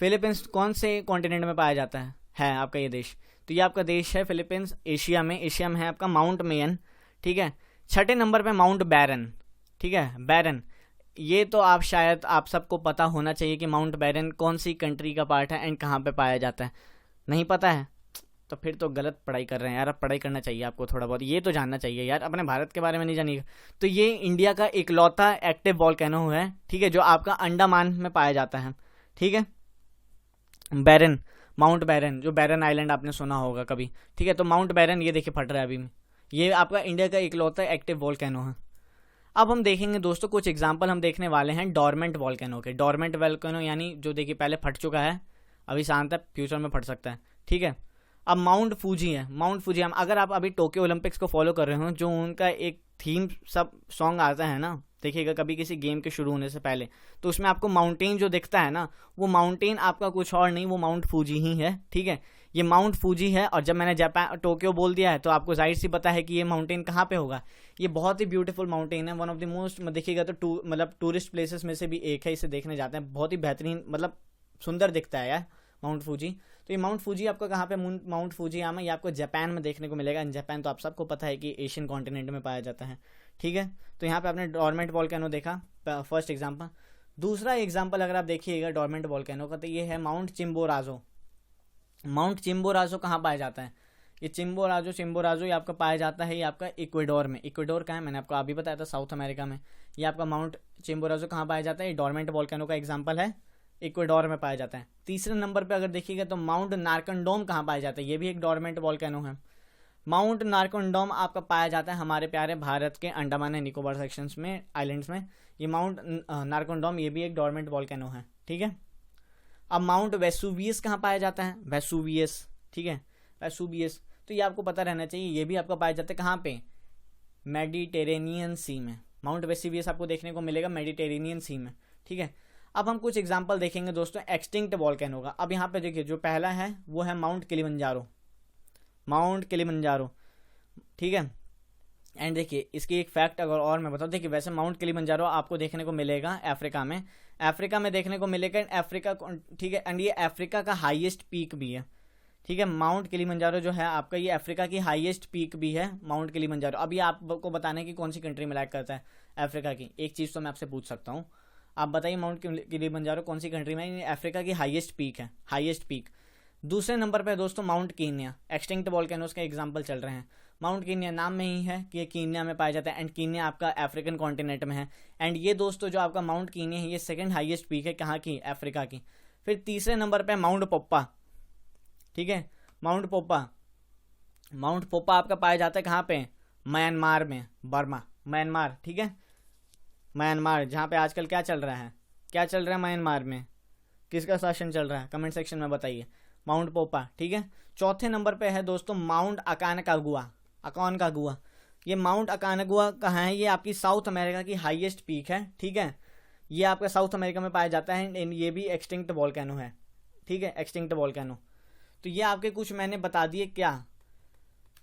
फिलीपींस कौन से कॉन्टिनेंट में पाया जाता है आपका ये देश, तो ये आपका देश है फिलीपींस, एशिया में है आपका माउंट मेयन, ठीक है। छठे नंबर पे माउंट बैरन, ठीक है, बैरन। ये तो आप शायद आप सबको पता होना चाहिए कि माउंट बैरन कौन सी कंट्री का पार्ट है एंड कहाँ पे पाया जाता है। नहीं पता है तो फिर तो गलत पढ़ाई कर रहे हैं यार, अब पढ़ाई करना चाहिए आपको थोड़ा बहुत, ये तो जानना चाहिए यार, अपने भारत के बारे में नहीं जानिएगा। तो ये इंडिया का इकलौता एक्टिव वोल्केनो है, ठीक है, जो आपका अंडमान में पाया जाता है, ठीक है। बैरन, माउंट बैरन, जो बैरन आइलैंड आपने सुना होगा कभी, ठीक है। तो माउंट बैरन ये देखिए फट रहा है अभी में, ये आपका इंडिया का इकलौता एक्टिव वोल्केनो है। अब हम देखेंगे दोस्तों कुछ एग्जांपल हम देखने वाले हैं डोरमेंट वोल्केनो के। डोरमेंट वोल्केनो यानी जो देखिए पहले फट चुका है, अभी शांत है, फ्यूचर में फट सकता है, ठीक है। अब माउंट फूजी है, माउंट फूजी हम अगर आप अभी टोक्यो ओलंपिक्स को फॉलो कर रहे हो, जो उनका एक थीम सब सॉन्ग आता है ना, देखिएगा कभी किसी गेम के शुरू होने से पहले, तो उसमें आपको माउंटेन जो दिखता है ना, वो माउंटेन आपका कुछ और नहीं, वो माउंट फूजी ही है, ठीक है। ये माउंट फूजी है, और जब मैंने जापान टोक्यो बोल दिया है तो आपको जाहिर सी पता है कि ये माउंटेन कहाँ पे होगा। ये बहुत ही ब्यूटीफुल माउंटेन है, वन ऑफ द मोस्ट, देखिएगा तो मतलब टूरिस्ट प्लेसेस में से भी एक है, इसे देखने जाते हैं, बहुत ही बेहतरीन, मतलब सुंदर दिखता है यार माउंट फूजी। तो ये माउंट फूजी आपको कहाँ पे, माउंट फूजियामा, ये आपको जापान में देखने को मिलेगा। जापान तो आप सबको पता है कि एशियन कॉन्टिनेंट में पाया जाता है, ठीक है। तो यहाँ पे आपने डोरमेंट वोल्केनो देखा, फर्स्ट एग्जांपल। दूसरा एग्जांपल अगर आप देखिएगा डोरमेंट वोल्केनो का, तो ये है माउंट चिम्बोराजो। माउंट चिम्बोराजो कहाँ पाया जाता है, ये चिम्बोराजो ये आपका पाया जाता है, ये आपका इक्वेडोर में। इक्वेडोर का है, मैंने आपको अभी बताया था, साउथ अमेरिका में। ये आपका माउंट चिम्बोराजो कहाँ पाया जाता है, ये डोरमेंट वोल्केनो का एग्जाम्पल है, इक्वेडोर में पाया जाता है। तीसरे नंबर पे अगर देखिएगा तो माउंट नारकंडोम कहाँ पाया जाता है, ये भी एक डोरमेंट वोल्केनो है। माउंट नारकंडोम आपका पाया जाता है हमारे प्यारे भारत के अंडमान एंड निकोबार सेक्शंस में, आइलैंड्स में। ये माउंट नारकंडोम ये भी एक डोरमेंट वोल्केनो है, ठीक है। अब माउंट वेसुवियस कहाँ पाया जाता है, वेसुवियस, ठीक है, वेसुवियस। तो ये आपको पता रहना चाहिए, ये भी आपका पाया जाता है कहाँ पे, मेडिटेरेनियन सी में। माउंट वेसुवियस आपको देखने को मिलेगा मेडिटेरेनियन सी में, ठीक है। अब हम कुछ एग्जांपल देखेंगे दोस्तों एक्सटिंक्ट वोल्केनो का। अब यहाँ पे देखिए जो पहला है वो है माउंट किलिमंजारो, माउंट किलिमंजारो, ठीक है। एंड देखिए इसकी एक फैक्ट अगर और मैं बताऊँ, देखिए वैसे माउंट किलिमंजारो आपको देखने को मिलेगा अफ्रीका में, अफ्रीका में देखने को मिलेगा, अफ्रीका, ठीक है। एंड ये अफ्रीका का हाईएस्ट पीक भी है, ठीक है। माउंट किलिमंजारो जो है आपका, ये अफ्रीका की हाईएस्ट पीक भी है माउंट किलिमंजारो। अब ये आपको बताने की कौन सी कंट्री में लाइक करता है अफ्रीका की, एक चीज़ तो मैं आपसे पूछ सकता हूँ, आप बताइए माउंट किलिमंजारो कौन सी कंट्री में, ये अफ्रीका की हाईएस्ट पीक है, हाईएस्ट पीक। दूसरे नंबर पे दोस्तों माउंट कीनिया, एक्सटिंक्ट वोल्केनोस के एग्जांपल चल रहे हैं। माउंट कीनिया नाम में ही है कि ये कीनिया में पाया जाता है, एंड कीनिया आपका अफ्रीकन कॉन्टिनेंट में है। एंड ये दोस्तों जो आपका माउंट कीनिया है, ये सेकंड हाईएस्ट पीक है कहाँ की, अफ्रीका की। फिर तीसरे नंबर पे माउंट पोप्पा, ठीक है, माउंट पोप्पा। माउंट पोप्पा आपका पाया जाता है कहाँ पे, म्यांमार में, बर्मा, म्यांमार, ठीक है, म्यांमार, जहाँ पे आजकल क्या चल रहा है, क्या चल रहा है म्यांमार में, किसका शासन चल रहा है, कमेंट सेक्शन में बताइए। माउंट पोपा, ठीक है। चौथे नंबर पे है दोस्तों माउंट अकानकागुआ, अकानकागुआ। ये माउंट अकानकागुआ कहाँ है, ये आपकी साउथ अमेरिका की हाईएस्ट पीक है, ठीक है। ये आपका साउथ अमेरिका में पाया जाता है, एंड ये भी एक्सटिंक्ट वोल्केनो है, ठीक है, एक्सटिंक्ट वोल्केनो। तो ये आपके कुछ मैंने बता दिए क्या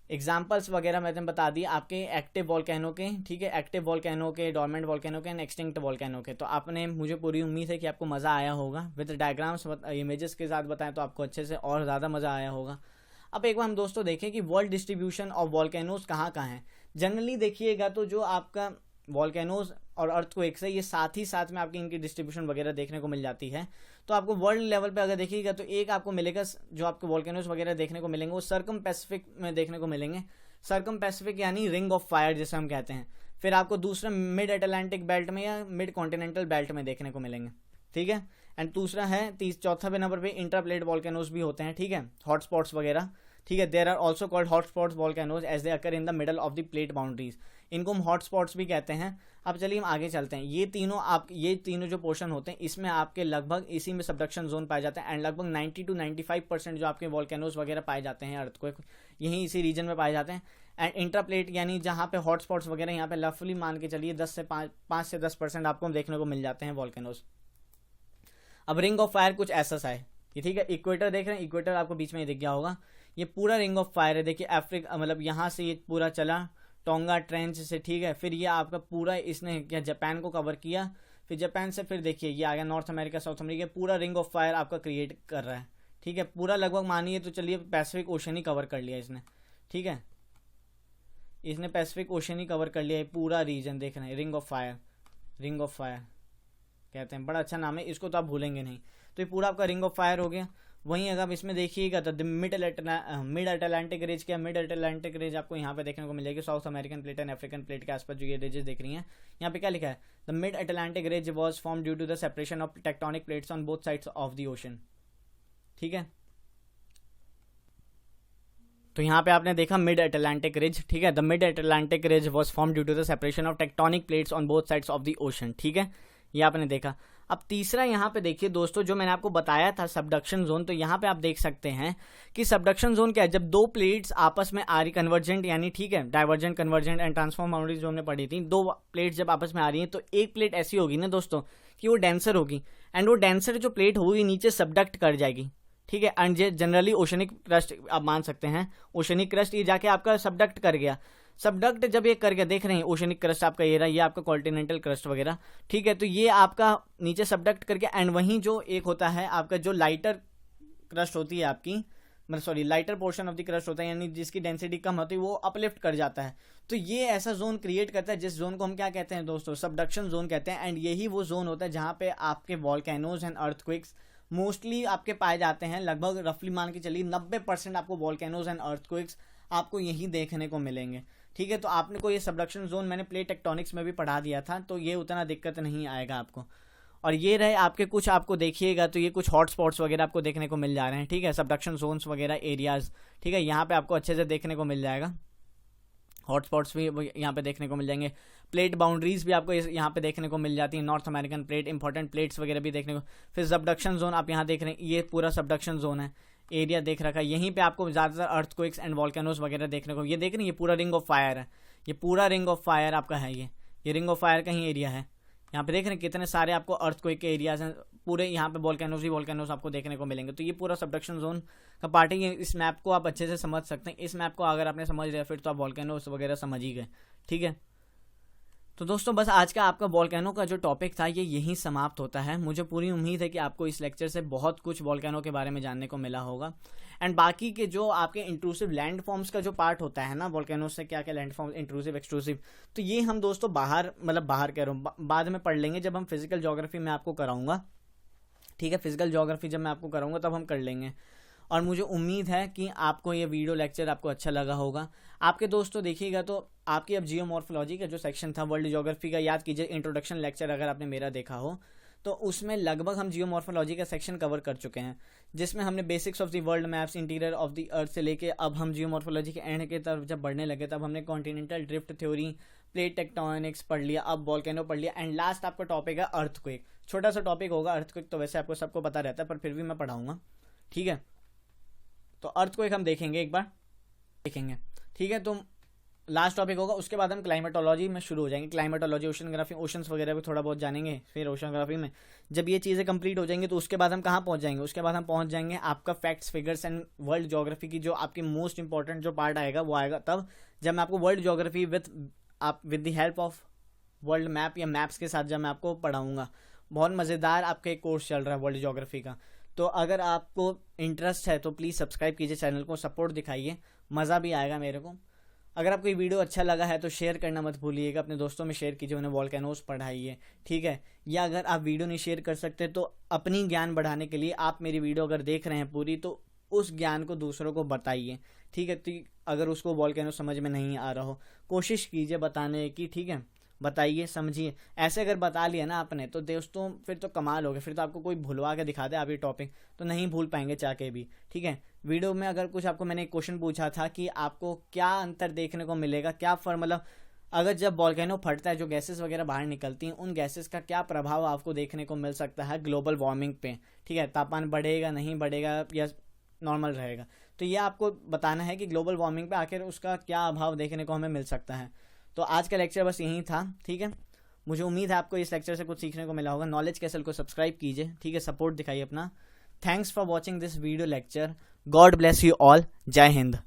एग्जाम्पल्स वगैरह मैंने बता दिए आपके एक्टिव वॉल्केनो के, ठीक है, एक्टिव वॉल्केनो के, डोरमेंट वॉल्केनो के एंड एक्सटिंक्ट वॉल्केनो के। तो आपने, मुझे पूरी उम्मीद है कि आपको मज़ा आया होगा, विद डायग्राम्स इमेजेस के साथ बताएं तो आपको अच्छे से और ज़्यादा मज़ा आया होगा। अब एक बार हम दोस्तों देखें कि वर्ल्ड डिस्ट्रीब्यूशन ऑफ वॉल्केनोज कहाँ कहाँ है। जनरली देखिएगा तो जो आपका वॉल्केनोज और अर्थक्वेक्स है, ये साथ ही साथ में आपकी इनकी डिस्ट्रीब्यूशन वगैरह देखने को मिल जाती है। तो आपको वर्ल्ड लेवल पे अगर देखिएगा तो एक आपको मिलेगा, जो आपको वॉल्केनोज वगैरह देखने को मिलेंगे वो सर्कम पैसिफिक में देखने को मिलेंगे। सर्कम पैसिफिक यानी रिंग ऑफ फायर जिसे हम कहते हैं। फिर आपको दूसरा मिड अटलांटिक बेल्ट में या मिड कॉन्टिनेंटल बेल्ट में देखने को मिलेंगे, ठीक है। एंड दूसरा है चौथा नंबर पे इंट्राप्लेट वॉल्केनोज भी होते हैं, ठीक है, हॉटस्पॉट्स वगैरह, ठीक है। There are also called hotspots volcanoes as they occur in the middle of the plate boundaries. इनको हम हॉटस्पॉट्स भी कहते हैं। अब चलिए हम आगे चलते हैं। ये तीनों जो पोर्शन होते हैं इसमें आपके लगभग इसी में सबडक्शन जोन पाए जाते हैं एंड लगभग 90 to 95% जो आपके वॉल्केनोज वगैरह पाए जाते हैं अर्थक्वेक यहीं इसी रीजन में पाए जाते हैं। एंड इंट्राप्लेट यानी जहाँ पे हॉटस्पॉट्स वगैरह यहाँ पे लफली मान के चलिए 5 से 10% आपको देखने को मिल जाते हैं वॉल्केनोज। अब रिंग ऑफ फायर कुछ ऐसा सा है, ठीक है। इक्वेटर देख रहे हैं, इक्वेटर आपको बीच में ही दिख गया होगा। ये पूरा रिंग ऑफ फायर है, देखिए अफ्रीका, मतलब यहाँ से ये पूरा चला टोंगा ट्रेंच से, ठीक है। फिर ये आपका पूरा इसने क्या जापान को कवर किया, फिर जापान से फिर देखिए ये आ गया नॉर्थ अमेरिका, साउथ अमेरिका, पूरा रिंग ऑफ फायर आपका क्रिएट कर रहा है, ठीक है। पूरा लगभग मानिए तो चलिए पैसिफिक ओशन ही कवर कर लिया इसने, ठीक है। इसने पैसिफिक ओशन ही कवर कर लिया है पूरा रीजन, देख रहे हैं, ring of fire, ring of fire कहते हैं, बड़ा अच्छा नाम है, इसको तो आप भूलेंगे नहीं। तो ये पूरा आपका रिंग ऑफ फायर हो गया। वहीं अगर आप इसमें देखिएगा तो मिड अटलांटिक रेंज क्या, मिड अटलांटिक रेंज आपको यहाँ पे देखने को मिलेगी, south American plate and African plate के आसपास जो ये रेंजेस देख रही हैं, यहाँ पे क्या लिखा है, the mid Atlantic range was form due to the separation of tectonic plates on both sides of the ocean, ठीक है। तो यहाँ पे आपने देखा मिड अटलांटिक रिज, ठीक है, the mid Atlantic ridge was form due to the separation of tectonic plates on both sides of the ocean, ठीक है, ये आपने देखा। अब तीसरा यहाँ पे देखिए दोस्तों, जो मैंने आपको बताया था सबडक्शन जोन, तो यहाँ पे आप देख सकते हैं कि सबडक्शन जोन क्या है, जब दो प्लेट्स आपस में आ रही, कन्वर्जेंट यानी, ठीक है, divergent, convergent and transform boundaries जो हमने पढ़ी थी, दो प्लेट्स जब आपस में आ रही हैं तो एक प्लेट ऐसी होगी ना दोस्तों कि वो डेंसर होगी एंड वो डेंसर जो प्लेट होगी नीचे सबडक्ट कर जाएगी, ठीक है। एंड जनरली ओशनिक क्रस्ट आप मान सकते हैं, ओशनिक क्रस्ट ये जाके आपका सबडक्ट कर गया। सबडक्ट जब ये कर गया, देख रहे हैं ओशनिक क्रस्ट आपका ये रहा, ये आपका कॉन्टिनेंटल क्रस्ट वगैरह, ठीक है। तो ये आपका नीचे सबडक्ट करके एंड वहीं जो एक होता है आपका जो लाइटर क्रस्ट होती है आपकी, मतलब sorry lighter portion of the crust होता है, यानी जिसकी डेंसिटी कम होती है, वो अपलिफ्ट कर जाता है। तो ये ऐसा जोन क्रिएट करता है जिस जोन को हम क्या कहते हैं दोस्तों, सबडक्शन जोन कहते हैं। एंड यही वो जोन होता है जहाँ पे आपके वॉल्केनोज एंड अर्थक्वेक्स मोस्टली आपके पाए जाते हैं। लगभग रफली मान के चलिए 90% आपको वॉल्केनोज एंड अर्थक्वेक्स आपको यही देखने को मिलेंगे, ठीक है। तो आपने को ये सबडक्शन जोन मैंने प्लेट टेक्टोनिक्स में भी पढ़ा दिया था, तो ये उतना दिक्कत नहीं आएगा आपको। और ये रहे आपके कुछ, आपको देखिएगा तो ये कुछ हॉटस्पॉट्स वगैरह आपको देखने को मिल जा रहे हैं, ठीक है, सबडक्शन जोन्स वगैरह एरियाज, ठीक है, यहाँ पे आपको अच्छे से देखने को मिल जाएगा। हॉटस्पॉट्स भी यहाँ पे देखने को मिल जाएंगे। प्लेट बाउंड्रीज भी आपको यहाँ पे देखने को मिल जाती है, north American plate, important plates वगैरह भी देखने को। फिर सबडक्शन जोन आप यहाँ देख रहे हैं, ये पूरा सबडक्शन जोन है, एरिया देख रखा है। यहीं पे आपको ज़्यादातर अर्थक्वेक्स एंड वॉल्केनोज वगैरह देखने को, ये देख रहे हैं, ये पूरा रिंग ऑफ फायर है, ये पूरा रिंग ऑफ फायर आपका है, ये रिंग ऑफ फायर का ही एरिया है। यहाँ पे देख रहे हैं कितने सारे आपको अर्थक्वेक के एरियाज हैं, पूरे यहाँ पे वॉल्केनोज ही वॉल्केनोज आपको देखने को मिलेंगे। तो ये पूरा सबडक्शन जोन का पार्ट है। इस मैप को आप अच्छे से समझ सकते हैं। इस मैप को अगर आपने समझ लिया फिर तो आप वॉल्केनोज वगैरह समझ ही गए, ठीक है। तो दोस्तों बस आज का आपका वॉल्केनो का जो टॉपिक था ये यहीं समाप्त होता है। मुझे पूरी उम्मीद है कि आपको इस लेक्चर से बहुत कुछ वॉल्केनो के बारे में जानने को मिला होगा। एंड बाकी के जो आपके इंट्रूसिव लैंड फॉर्म्स का जो पार्ट होता है ना, वॉल्केनो से क्या क्या लैंड फॉर्म, इंट्रूसिव एक्सट्रूसिव, तो ये हम दोस्तों बाहर कह रहा हूँ बाद में पढ़ लेंगे, जब हम फिजिकल ज्योग्राफी में आपको कराऊंगा, ठीक है। फिजिकल ज्योग्राफी जब मैं आपको कराऊंगा तब हम कर लेंगे। और मुझे उम्मीद है कि आपको ये वीडियो लेक्चर आपको अच्छा लगा होगा। आपके दोस्तों देखिएगा तो आपकी अब जियोमॉर्फोलॉजी का जो सेक्शन था वर्ल्ड ज्योग्राफी का, याद कीजिए इंट्रोडक्शन लेक्चर अगर आपने मेरा देखा हो तो उसमें लगभग हम जियोमॉर्फोलॉजी का सेक्शन कवर कर चुके हैं, जिसमें हमने basics of the world maps, interior of the अर्थ से लेके अब हम जियोमॉर्फोलॉजी के एंड की तरफ जब बढ़ने लगे तब हमने continental drift theory, plate tectonics पढ़ लिया, अब वॉल्केनो पढ़ लिया। एंड लास्ट आपका टॉपिक है अर्थक्वेक। छोटा सा टॉपिक होगा अर्थक्वेक, तो वैसे आपको सबको पता रहता है पर फिर भी मैं पढ़ाऊंगा, ठीक है। तो अर्थक्वेक हम देखेंगे, एक बार देखेंगे, ठीक है। तो लास्ट टॉपिक होगा, उसके बाद हम क्लाइमेटोलॉजी में शुरू हो जाएंगे। क्लाइमेटोलॉजी, ओशनग्राफी, ओशंस वगैरह भी थोड़ा बहुत जानेंगे। फिर ओशनग्राफी में जब ये चीज़ें कंप्लीट हो जाएंगी तो उसके बाद हम कहाँ पहुँच जाएंगे, उसके बाद हम पहुँच जाएंगे आपका facts, figures and world geography की जो आपकी मोस्ट इंपॉर्टेंट जो पार्ट आएगा वो आएगा तब जब मैं आपको world geography with the help of world map या मैप्स के साथ जब मैं आपको पढ़ाऊँगा। बहुत मज़ेदार आपका एक कोर्स चल रहा है वर्ल्ड ज्योग्राफी का। तो अगर आपको इंटरेस्ट है तो प्लीज़ सब्सक्राइब कीजिए चैनल को, सपोर्ट दिखाइए, मज़ा भी आएगा मेरे को। अगर आपको ये वीडियो अच्छा लगा है तो शेयर करना मत भूलिएगा, अपने दोस्तों में शेयर कीजिए, उन्हें वॉल्केनोस पढ़ाइए, ठीक है। या अगर आप वीडियो नहीं शेयर कर सकते तो अपनी ज्ञान बढ़ाने के लिए आप मेरी वीडियो अगर देख रहे हैं पूरी तो उस ज्ञान को दूसरों को बताइए, ठीक है। तो अगर उसको वॉल्केनो समझ में नहीं आ रहा हो कोशिश कीजिए बताने की, ठीक है। बताइए, समझिए। ऐसे अगर बता लिया ना आपने तो दोस्तों फिर तो कमाल हो गया, फिर तो आपको कोई भुलवा के दिखा दे आप ये टॉपिक तो नहीं भूल पाएंगे चाह के भी, ठीक है। वीडियो में अगर कुछ आपको मैंने एक क्वेश्चन पूछा था कि आपको क्या अंतर देखने को मिलेगा, क्या मतलब अगर जब वॉल्केनो फटता है जो गैसेस वगैरह बाहर निकलती हैं उन गैसेस का क्या प्रभाव आपको देखने को मिल सकता है ग्लोबल वार्मिंग पे, ठीक है। तापमान बढ़ेगा, नहीं बढ़ेगा या नॉर्मल रहेगा, तो ये आपको बताना है कि ग्लोबल वार्मिंग पे आखिर उसका क्या अभाव देखने को हमें मिल सकता है। तो आज का लेक्चर बस यही था, ठीक है। मुझे उम्मीद है आपको इस लेक्चर से कुछ सीखने को मिला होगा। नॉलेज कैसल को सब्सक्राइब कीजिए, ठीक है, सपोर्ट दिखाइए अपना। Thanks for watching this video lecture. God bless you all. जय हिंद।